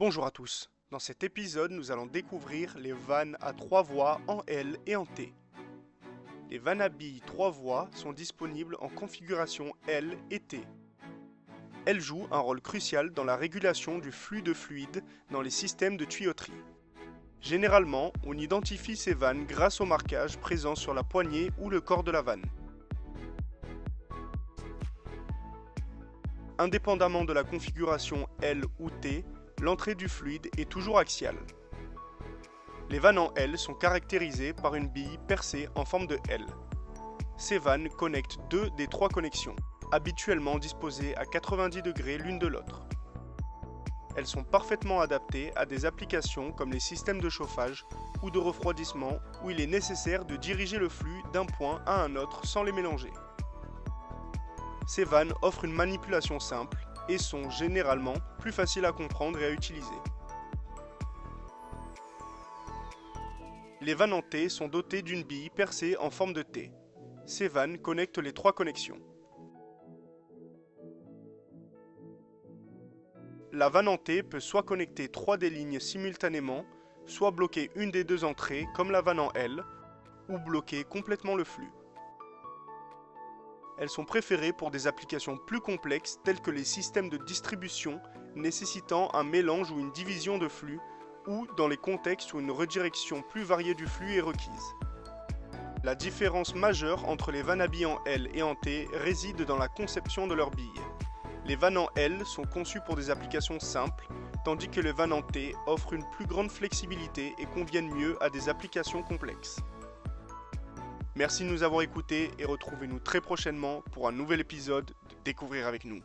Bonjour à tous. Dans cet épisode, nous allons découvrir les vannes à 3 voix en L et en T. Les vannes à billes 3 voix sont disponibles en configuration L et T. Elles jouent un rôle crucial dans la régulation du flux de fluide dans les systèmes de tuyauterie. Généralement, on identifie ces vannes grâce au marquage présent sur la poignée ou le corps de la vanne. Indépendamment de la configuration L ou T, l'entrée du fluide est toujours axiale. Les vannes en L sont caractérisées par une bille percée en forme de L. Ces vannes connectent deux des trois connexions, habituellement disposées à 90 degrés l'une de l'autre. Elles sont parfaitement adaptées à des applications comme les systèmes de chauffage ou de refroidissement où il est nécessaire de diriger le flux d'un point à un autre sans les mélanger. Ces vannes offrent une manipulation simple et sont généralement plus faciles à comprendre et à utiliser. Les vannes en T sont dotées d'une bille percée en forme de T. Ces vannes connectent les trois connexions. La vanne en T peut soit connecter 3 des lignes simultanément, soit bloquer une des deux entrées comme la vanne en L, ou bloquer complètement le flux. Elles sont préférées pour des applications plus complexes telles que les systèmes de distribution nécessitant un mélange ou une division de flux, ou dans les contextes où une redirection plus variée du flux est requise. La différence majeure entre les vannes à billes en L et en T réside dans la conception de leurs billes. Les vannes en L sont conçues pour des applications simples, tandis que les vannes en T offrent une plus grande flexibilité et conviennent mieux à des applications complexes. Merci de nous avoir écoutés et retrouvez-nous très prochainement pour un nouvel épisode de Découvrir avec nous.